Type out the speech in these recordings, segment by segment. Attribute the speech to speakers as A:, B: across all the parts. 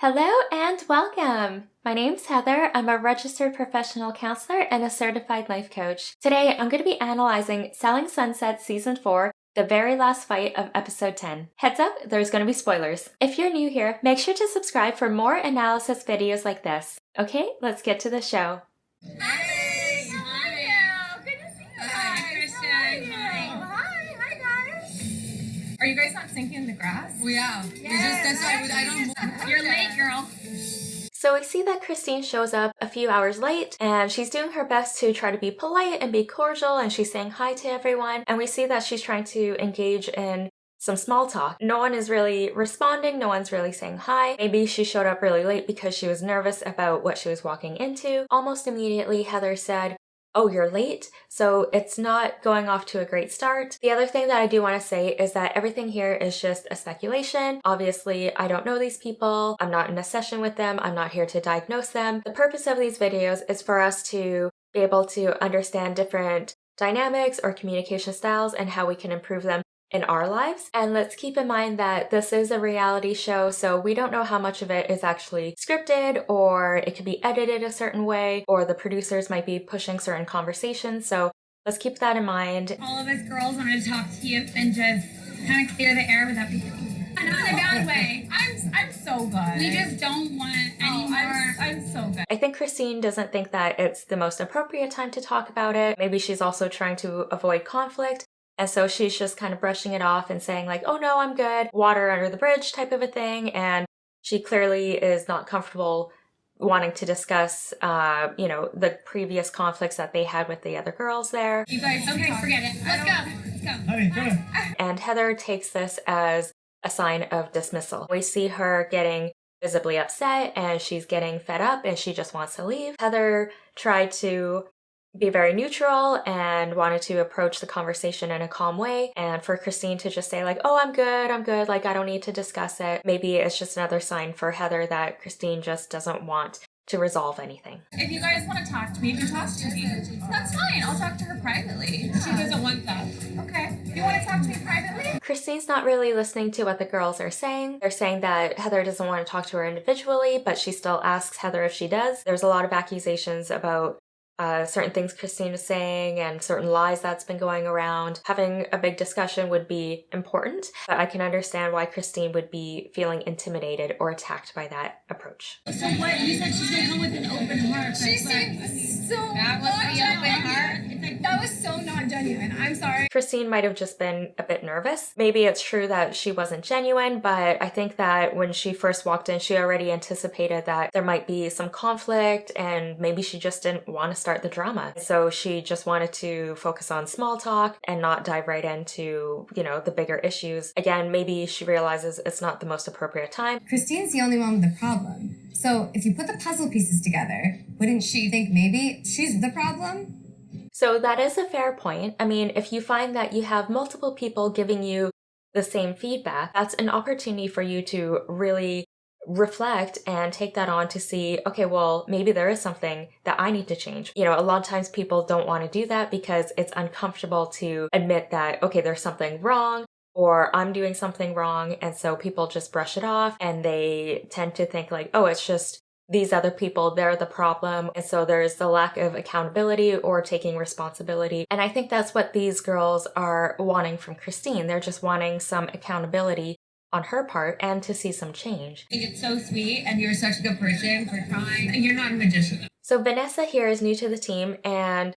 A: Hello and welcome! My name's Heather. I'm a registered professional counselor and a certified life coach. Today, I'm going to be analyzing Selling Sunset Season 4, the very last fight of Episode 10. Heads up, there's going to be spoilers. If you're new here, make sure to subscribe for more analysis videos like this. Okay, let's get to the show.
B: Hey! How are you? Good to see you guys. Hi, Christian. Hi guys. Are you guys not sinking in the grass?
C: We are. That's why I don't.
B: You're late, girl.
A: So we see that Christine shows up a few hours late and she's doing her best to try to be polite and be cordial, and she's saying hi to everyone, and we see that she's trying to engage in some small talk. No one is really responding, no one's really saying hi. Maybe she showed up really late because she was nervous about what she was walking into. Almost immediately, Heather said, "Oh, you're late?" So it's not going off to a great start. The other thing that I do want to say is that everything here is just a speculation. Obviously, I don't know these people. I'm not in a session with them. I'm not here to diagnose them. The purpose of these videos is for us to be able to understand different dynamics or communication styles and how we can improve them in our lives. And let's keep in mind that this is a reality show, so we don't know how much of it is actually scripted, or it could be edited a certain way, or the producers might be pushing certain conversations. So let's keep that in mind.
B: All of us girls wanted to talk to you and just kind of clear the air without being not in a bad way. I'm so good. We just don't want any more. I'm so good.
A: I think Christine doesn't think that it's the most appropriate time to talk about it. Maybe she's also trying to avoid conflict. And so she's just kind of brushing it off and saying like, "Oh no, I'm good," water under the bridge type of a thing. And she clearly is not comfortable wanting to discuss, the previous conflicts that they had with the other girls there.
B: You guys, okay, forget it. Let's go.
C: Honey, come on.
A: And Heather takes this as a sign of dismissal. We see her getting visibly upset and she's getting fed up and she just wants to leave. Heather tried to be very neutral and wanted to approach the conversation in a calm way, and for Christine to just say like, "Oh, I'm good, like I don't need to discuss it." Maybe it's just another sign for Heather that Christine just doesn't want to resolve anything.
B: If you guys want to talk to me, you can talk to me. That's fine. I'll talk to her privately. She doesn't want that. Okay. You want to talk to me privately?
A: Christine's not really listening to what the girls are saying. They're saying that Heather doesn't want to talk to her individually, but she still asks Heather if she does. There's a lot of accusations about certain things Christine is saying and certain lies that's been going around. Having a big discussion would be important, but I can understand why Christine would be feeling intimidated or attacked by that approach.
B: So what? You said she's gonna come with an open heart. She seems so that was the open heart. That was so not genuine. I'm sorry.
A: Christine might have just been a bit nervous. Maybe it's true that she wasn't genuine, but I think that when she first walked in, she already anticipated that there might be some conflict and maybe she just didn't want to start the drama. So she just wanted to focus on small talk and not dive right into, the bigger issues. Again, maybe she realizes it's not the most appropriate time.
D: Christine's the only one with the problem. So if you put the puzzle pieces together, wouldn't she think maybe she's the problem?
A: So that is a fair point. I mean, if you find that you have multiple people giving you the same feedback, that's an opportunity for you to really reflect and take that on to see, okay, well, maybe there is something that I need to change. A lot of times people don't want to do that because it's uncomfortable to admit that, okay, there's something wrong or I'm doing something wrong. And so people just brush it off and they tend to think like, oh, it's just these other people, they're the problem. And so there's the lack of accountability or taking responsibility. And I think that's what these girls are wanting from Christine. They're just wanting some accountability on her part and to see some change.
B: I think it's so sweet and you're such a good person for trying. And you're not a magician.
A: So Vanessa here is new to the team and,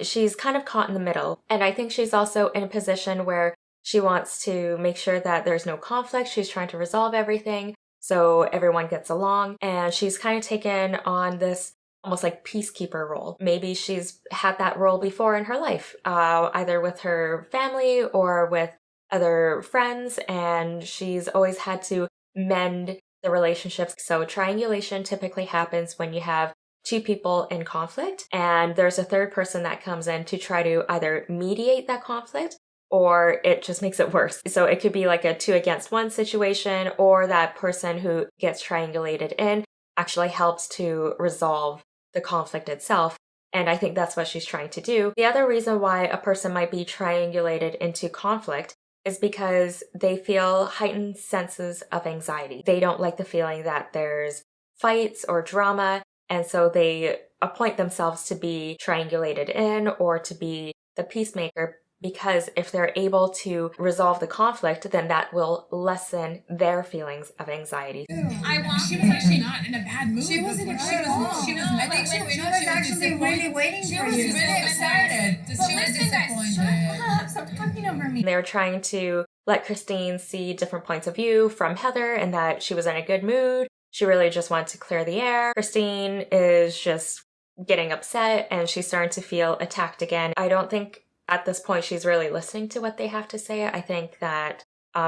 A: she's kind of caught in the middle. And I think she's also in a position where she wants to make sure that there's no conflict. She's trying to resolve everything so everyone gets along. And she's kind of taken on this almost like peacekeeper role. Maybe she's had that role before in her life, either with her family or with other friends, and she's always had to mend the relationships. So triangulation typically happens when you have two people in conflict and there's a third person that comes in to try to either mediate that conflict or it just makes it worse. So it could be like a 2 against 1 situation, or that person who gets triangulated in actually helps to resolve the conflict itself. And I think that's what she's trying to do. The other reason why a person might be triangulated into conflict is because they feel heightened senses of anxiety. They don't like the feeling that there's fights or drama, and so they appoint themselves to be triangulated in or to be the peacemaker, because if they're able to resolve the conflict, then that will lessen their feelings of anxiety.
B: She was actually not in a bad mood.
C: She wasn't.
B: before.
C: I think she was actually really waiting for you. She was really excited. She was disappointed.
B: Shut up! Stop talking over me.
A: They were trying to let Christine see different points of view from Heather and that she was in a good mood. She really just wanted to clear the air. Christine is just getting upset and she's starting to feel attacked again. I don't think at this point she's really listening to what they have to say. I think that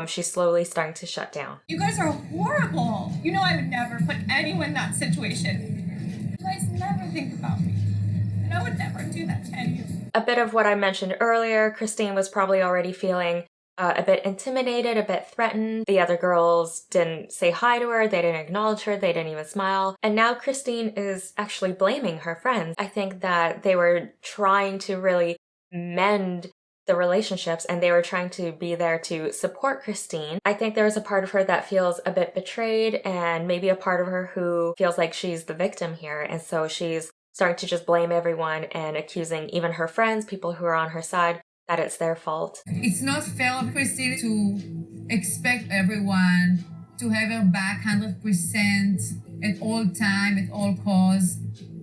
A: she's slowly starting to shut down.
B: You guys are horrible. You know I would never put anyone in that situation. You guys never think about me. And I would never do that to any of you.
A: A bit of what I mentioned earlier, Christine was probably already feeling a bit intimidated, a bit threatened. The other girls didn't say hi to her, they didn't acknowledge her, they didn't even smile. And now Christine is actually blaming her friends. I think that they were trying to really mend the relationships and they were trying to be there to support Christine. I think there's a part of her that feels a bit betrayed and maybe a part of her who feels like she's the victim here. And so she's starting to just blame everyone and accusing even her friends, people who are on her side, that it's their fault.
C: It's not fair of Christine to expect everyone to have her back 100% at all time, at all costs.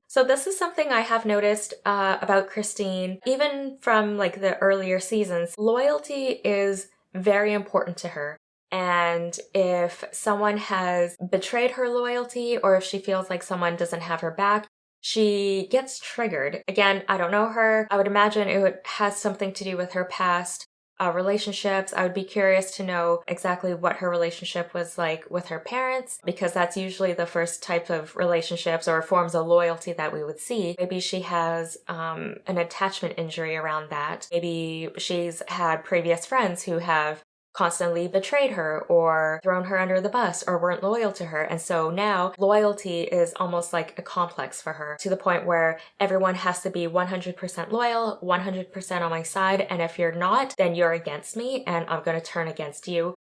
A: So this is something I have noticed about Christine, even from like the earlier seasons. Loyalty is very important to her. And if someone has betrayed her loyalty or if she feels like someone doesn't have her back, she gets triggered. Again, I don't know her. I would imagine has something to do with her past relationships. I would be curious to know exactly what her relationship was like with her parents, because that's usually the first type of relationships or forms of loyalty that we would see. Maybe she has an attachment injury around that. Maybe she's had previous friends who have constantly betrayed her or thrown her under the bus or weren't loyal to her. And so now loyalty is almost like a complex for her, to the point where everyone has to be 100% loyal, 100% on my side. And if you're not, then you're against me and I'm going to turn against you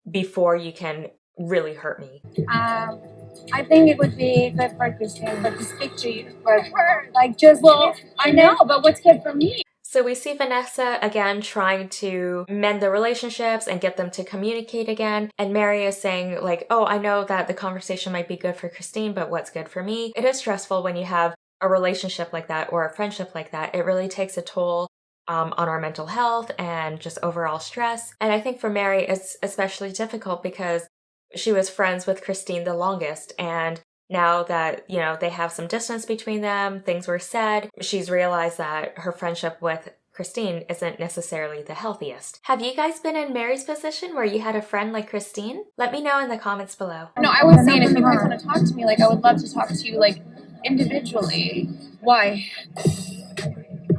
A: before you can really hurt me.
E: I think it would be good for Christine, but to speak to you for like just, well, I know, but what's good for me?
A: So we see Vanessa again trying to mend the relationships and get them to communicate again. And Mary is saying like, oh, I know that the conversation might be good for Christine, but what's good for me? It is stressful when you have a relationship like that or a friendship like that. It really takes a toll on our mental health and just overall stress. And I think for Mary, it's especially difficult because she was friends with Christine the longest. And now that, you know, they have some distance between them, things were said, she's realized that her friendship with Christine isn't necessarily the healthiest. Have you guys been in Mary's position where you had a friend like Christine? Let me know in the comments below.
E: No, I was saying if you guys want to talk to me, like I would love to talk to you like individually. Why?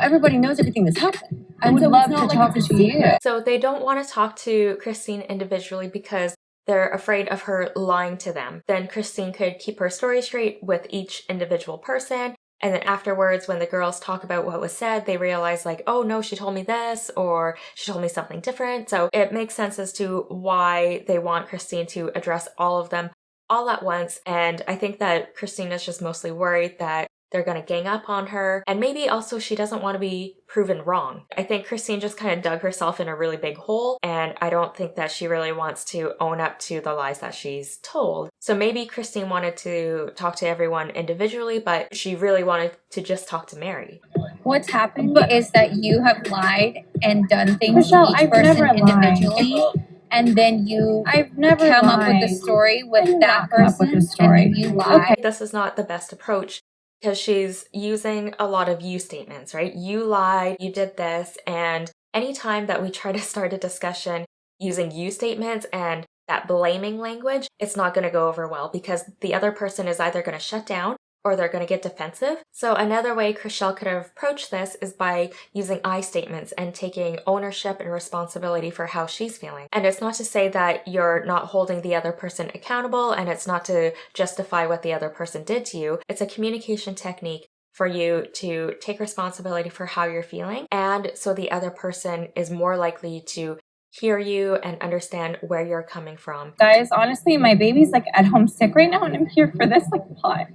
E: Everybody knows everything that's happened. I would love to talk to you.
A: So they don't want to talk to Christine individually because they're afraid of her lying to them. Then Christine could keep her story straight with each individual person. And then afterwards, when the girls talk about what was said, they realize like, oh no, she told me this, or she told me something different. So it makes sense as to why they want Christine to address all of them all at once. And I think that Christine is just mostly worried that they're going to gang up on her. And maybe also she doesn't want to be proven wrong. I think Christine just kind of dug herself in a really big hole. And I don't think that she really wants to own up to the lies that she's told. So maybe Christine wanted to talk to everyone individually, but she really wanted to just talk to Mary.
E: What's happened is that you have lied and done things to each person individually. And then I've never come up with a story with that person, and then you lie.
A: Okay, this is not the best approach, because she's using a lot of you statements, right? You lied, you did this, and anytime that we try to start a discussion using you statements and that blaming language, it's not going to go over well because the other person is either going to shut down or they're going to get defensive. So another way Chrishell could have approached this is by using I statements and taking ownership and responsibility for how she's feeling. And it's not to say that you're not holding the other person accountable, and it's not to justify what the other person did to you. It's a communication technique for you to take responsibility for how you're feeling, and so the other person is more likely to hear you and understand where you're coming from.
E: Guys, honestly, my baby's like at home sick right now and I'm here for this. Like, why?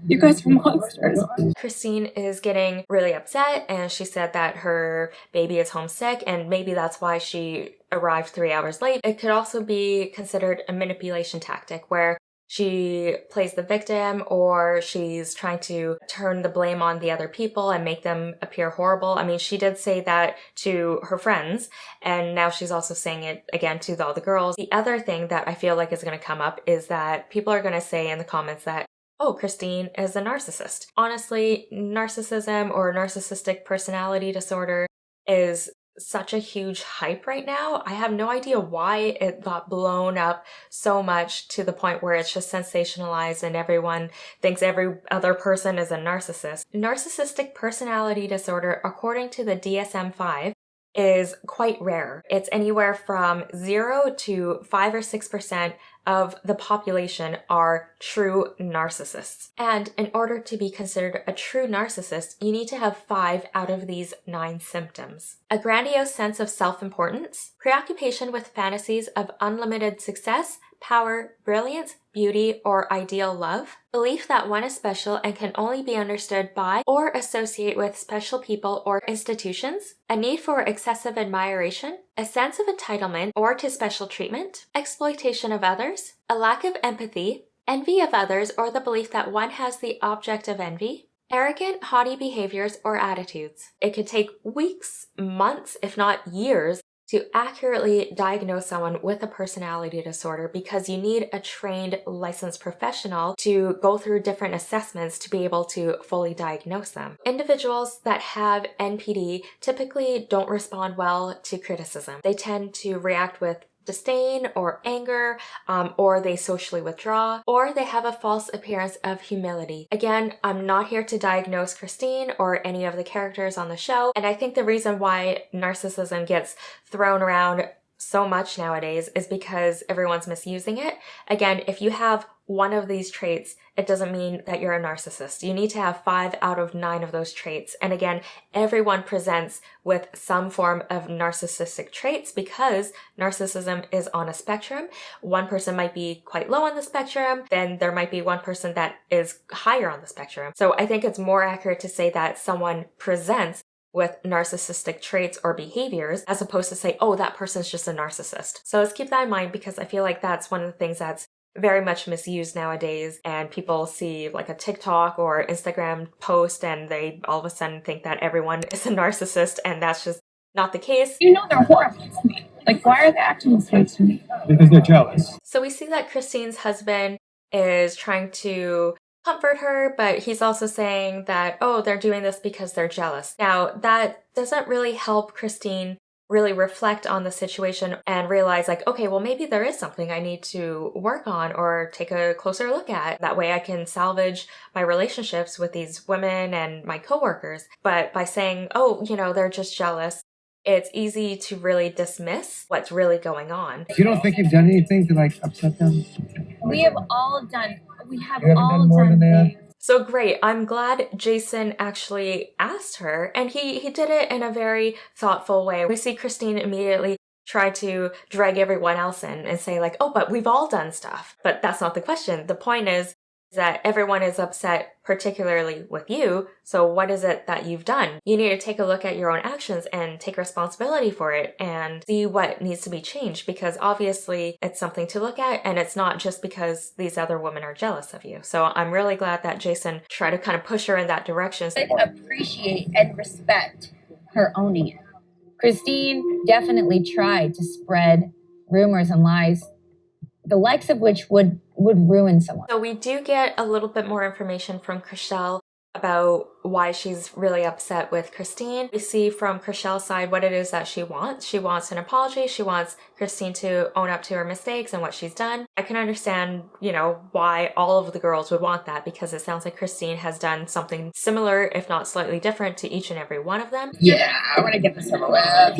E: You guys are monsters.
A: Christine is getting really upset, and she said that her baby is homesick, and maybe that's why she arrived 3 hours late. It could also be considered a manipulation tactic where she plays the victim, or she's trying to turn the blame on the other people and make them appear horrible. I mean, she did say that to her friends, and now she's also saying it again to all the girls. The other thing that I feel like is going to come up is that people are going to say in the comments that, oh, Christine is a narcissist. Honestly, narcissism or narcissistic personality disorder is such a huge hype right now. I have no idea why it got blown up so much to the point where it's just sensationalized and everyone thinks every other person is a narcissist. Narcissistic personality disorder, according to the DSM-5, is quite rare. It's anywhere from 0 to 5 or 6% of the population are true narcissists. And in order to be considered a true narcissist, you need to have 5 out of these 9 symptoms. A grandiose sense of self-importance, preoccupation with fantasies of unlimited success, power, brilliance, beauty, or ideal love, belief that one is special and can only be understood by or associate with special people or institutions, a need for excessive admiration, a sense of entitlement or to special treatment, exploitation of others, a lack of empathy, envy of others or the belief that one has the object of envy, arrogant, haughty behaviors or attitudes. It could take weeks, months, if not years, to accurately diagnose someone with a personality disorder because you need a trained licensed professional to go through different assessments to be able to fully diagnose them. Individuals that have NPD typically don't respond well to criticism. They tend to react with disdain or anger, or they socially withdraw, or they have a false appearance of humility. Again, I'm not here to diagnose Christine or any of the characters on the show, and I think the reason why narcissism gets thrown around so much nowadays is because everyone's misusing it. Again, if you have one of these traits, it doesn't mean that you're a narcissist. You need to have 5 out of 9 of those traits. And again, everyone presents with some form of narcissistic traits because narcissism is on a spectrum. One person might be quite low on the spectrum, then there might be one person that is higher on the spectrum. So I think it's more accurate to say that someone presents with narcissistic traits or behaviors as opposed to say, oh, that person's just a narcissist. So let's keep that in mind because I feel like that's one of the things that's very much misused nowadays, and people see like a TikTok or Instagram post and they all of a sudden think that everyone is a narcissist, and that's just not the case.
E: You know they're horrible to me. Like, why are they acting this way to me?
F: Because they're jealous.
A: So we see that Christine's husband is trying to comfort her, but he's also saying that, oh, they're doing this because they're jealous. Now, that doesn't really help Christine really reflect on the situation and realize like, okay, well, maybe there is something I need to work on or take a closer look at. That way I can salvage my relationships with these women and my coworkers. But by saying, oh, you know, they're just jealous, it's easy to really dismiss what's really going on.
F: You don't think you've done anything to like upset them?
E: We have all done
F: That?
A: So great. I'm glad Jason actually asked her, and he did it in a very thoughtful way. We see Christine immediately try to drag everyone else in and say like, oh, but we've all done stuff. But that's not the question. The point is that everyone is upset, particularly with you. So what is it that you've done? You need to take a look at your own actions and take responsibility for it and see what needs to be changed, because obviously it's something to look at, and it's not just because these other women are jealous of you. So I'm really glad that Jason tried to kind of push her in that direction.
E: I appreciate and respect her owning it. Christine definitely tried to spread rumors and lies, the likes of which would ruin someone.
A: So we do get a little bit more information from Chrishell about why she's really upset with Christine. We see from Chrishell's side what it is that she wants. She wants an apology. She wants Christine to own up to her mistakes and what she's done. I can understand, you know, why all of the girls would want that, because it sounds like Christine has done something similar, if not slightly different, to each and every one of them.
E: Yeah, I want to get this over with.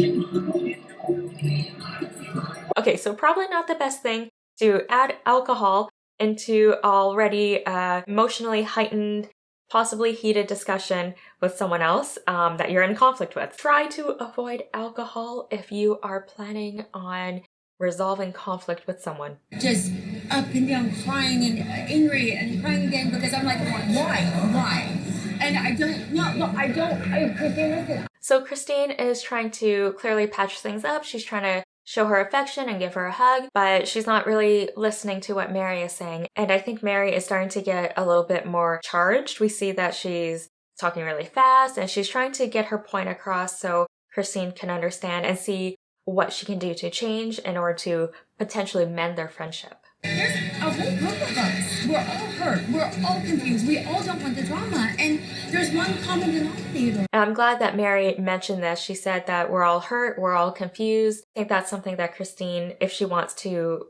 A: Okay, so probably not the best thing to add alcohol into already emotionally heightened possibly heated discussion with someone else that you're in conflict with. Try to avoid alcohol if you are planning on resolving conflict with someone.
B: Just up and down crying and angry and crying again because I'm like, why? And I don't, Christine, listen.
A: So Christine is trying to clearly patch things up. She's trying to show her affection and give her a hug, but she's not really listening to what Mary is saying. And I think Mary is starting to get a little bit more charged. We see that she's talking really fast and she's trying to get her point across so Christine can understand and see what she can do to change in order to potentially mend their friendship.
B: There's a whole group of us. We're all hurt. We're all confused. We all don't want the drama. And there's one common denominator.
A: And I'm glad that Mary mentioned this. She said that we're all hurt. We're all confused. I think that's something that Christine, if she wants to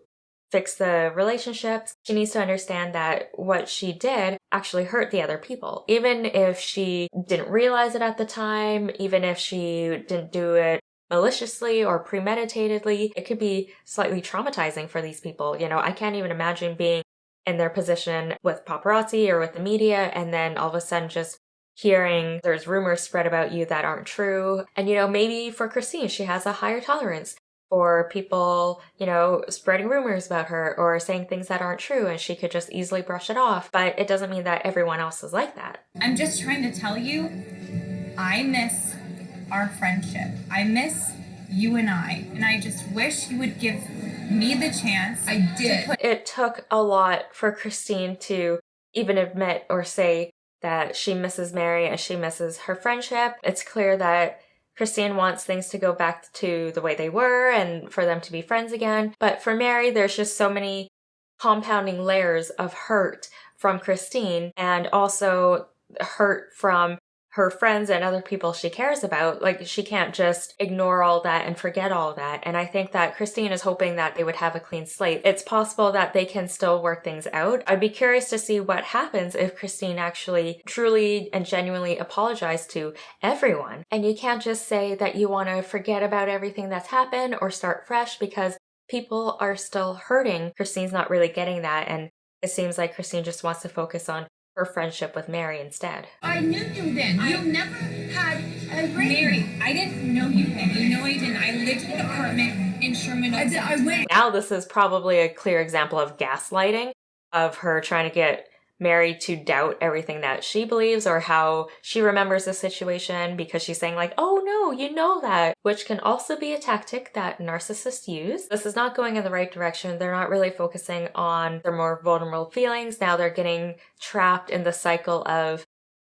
A: fix the relationships, she needs to understand that what she did actually hurt the other people. Even if she didn't realize it at the time, even if she didn't do it maliciously or premeditatedly, it could be slightly traumatizing for these people. You know, I can't even imagine being in their position with paparazzi or with the media and then all of a sudden just hearing there's rumors spread about you that aren't true. And, you know, maybe for Christine, she has a higher tolerance for people, you know, spreading rumors about her or saying things that aren't true and she could just easily brush it off. But it doesn't mean that everyone else is like that.
B: I'm just trying to tell you, I miss our friendship. I miss you and I just wish you would give me the chance. I did.
A: It took a lot for Christine to even admit or say that she misses Mary and she misses her friendship. It's clear that Christine wants things to go back to the way they were and for them to be friends again. But for Mary, there's just so many compounding layers of hurt from Christine and also hurt from her friends and other people she cares about. Like, she can't just ignore all that and forget all that. And I think that Christine is hoping that they would have a clean slate. It's possible that they can still work things out. I'd be curious to see what happens if Christine actually truly and genuinely apologized to everyone. And you can't just say that you want to forget about everything that's happened or start fresh because people are still hurting. Christine's not really getting that. And it seems like Christine just wants to focus on her friendship with Mary instead.
B: I knew you then. You never had a Mary, I didn't know you then. You know I didn't. I lived in an apartment in Sherman Oaks. I went.
A: Now this is probably a clear example of gaslighting, of her trying to get Mary to doubt everything that she believes or how she remembers the situation because she's saying like, oh no, you know that, which can also be a tactic that narcissists use. This is not going in the right direction. They're not really focusing on their more vulnerable feelings. Now they're getting trapped in the cycle of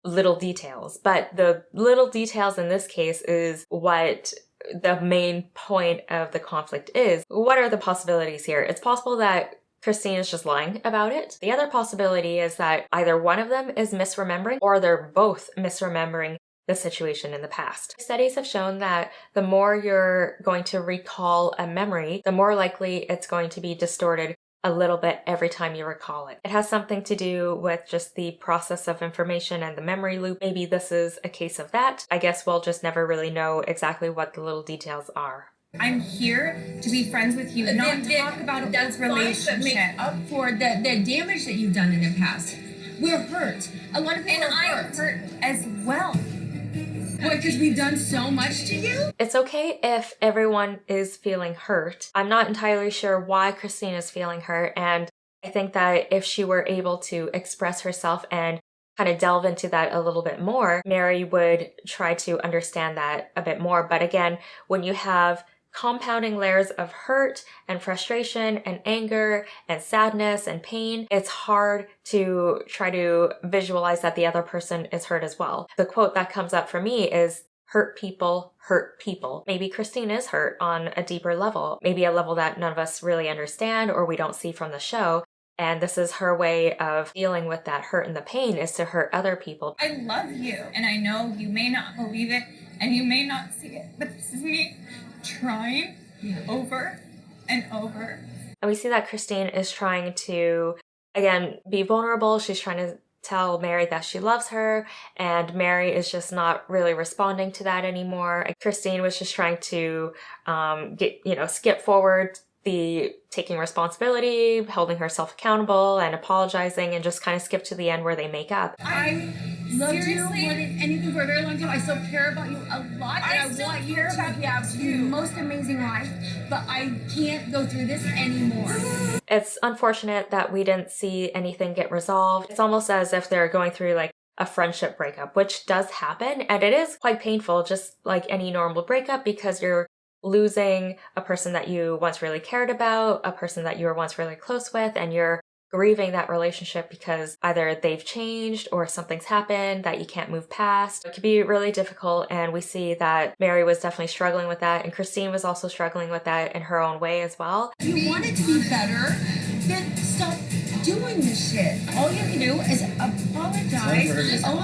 A: little details. But the little details in this case is what the main point of the conflict is. What are the possibilities here? It's possible that Christine is just lying about it. The other possibility is that either one of them is misremembering or they're both misremembering the situation in the past. Studies have shown that the more you're going to recall a memory, the more likely it's going to be distorted a little bit every time you recall it. It has something to do with just the process of information and the memory loop. Maybe this is a case of that. I guess we'll just never really know exactly what the little details are.
B: I'm here to be friends with you, not talk about a relationship. Make up for the damage that you've done in the past. We're hurt. A lot of people are hurt. And I'm hurt as well. What, because we've done so much to you?
A: It's okay if everyone is feeling hurt. I'm not entirely sure why Christine is feeling hurt, and I think that if she were able to express herself and kind of delve into that a little bit more, Mary would try to understand that a bit more. But again, when you have compounding layers of hurt and frustration and anger and sadness and pain, it's hard to try to visualize that the other person is hurt as well. The quote that comes up for me is, hurt people hurt people. Maybe Christine is hurt on a deeper level, maybe a level that none of us really understand or we don't see from the show. And this is her way of dealing with that hurt and the pain, is to hurt other people.
B: I love you, and I know you may not believe it and you may not see it, but this is me trying over and over.
A: And we see that Christine is trying to, again, be vulnerable. She's trying to tell Mary that she loves her, and Mary is just not really responding to that anymore. Christine was just trying to skip forward the taking responsibility, holding herself accountable and apologizing, and just kind of skip to the end where they make up.
B: I'm loved you,
C: Seriously?
B: wanted anything for a very long time. I still care about you a lot, and I
C: still
B: want you
C: care
B: to
C: about
B: have
C: you
B: the
C: too.
B: most amazing life, but I can't go through this anymore.
A: It's unfortunate that we didn't see anything get resolved. It's almost as if they're going through like a friendship breakup, which does happen, and it is quite painful, just like any normal breakup, because you're losing a person that you once really cared about, a person that you were once really close with, and you're grieving that relationship because either they've changed or something's happened that you can't move past. It can be really difficult, and we see that Mary was definitely struggling with that, and Christine was also struggling with that in her own way as well.
B: If you want it to be better, then stop doing this shit. All you can do is apologize, own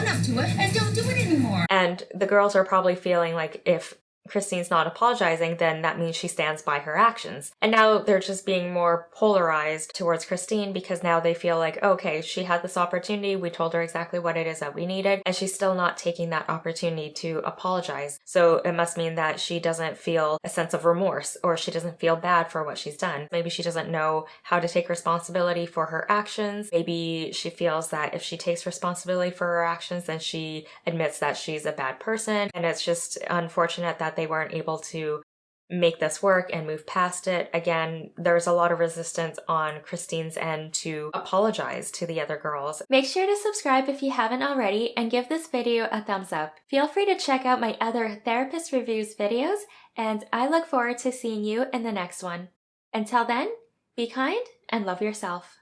B: up to it, and don't do it anymore.
A: And the girls are probably feeling like if Christine's not apologizing, then that means she stands by her actions. And now they're just being more polarized towards Christine because now they feel like, okay, she had this opportunity, we told her exactly what it is that we needed, and she's still not taking that opportunity to apologize. So it must mean that she doesn't feel a sense of remorse, or she doesn't feel bad for what she's done. Maybe she doesn't know how to take responsibility for her actions. Maybe she feels that if she takes responsibility for her actions, then she admits that she's a bad person. And it's just unfortunate that they weren't able to make this work and move past it. Again, there's a lot of resistance on Christine's end to apologize to the other girls. Make sure to subscribe if you haven't already and give this video a thumbs up. Feel free to check out my other therapist reviews videos, and I look forward to seeing you in the next one. Until then, be kind and love yourself.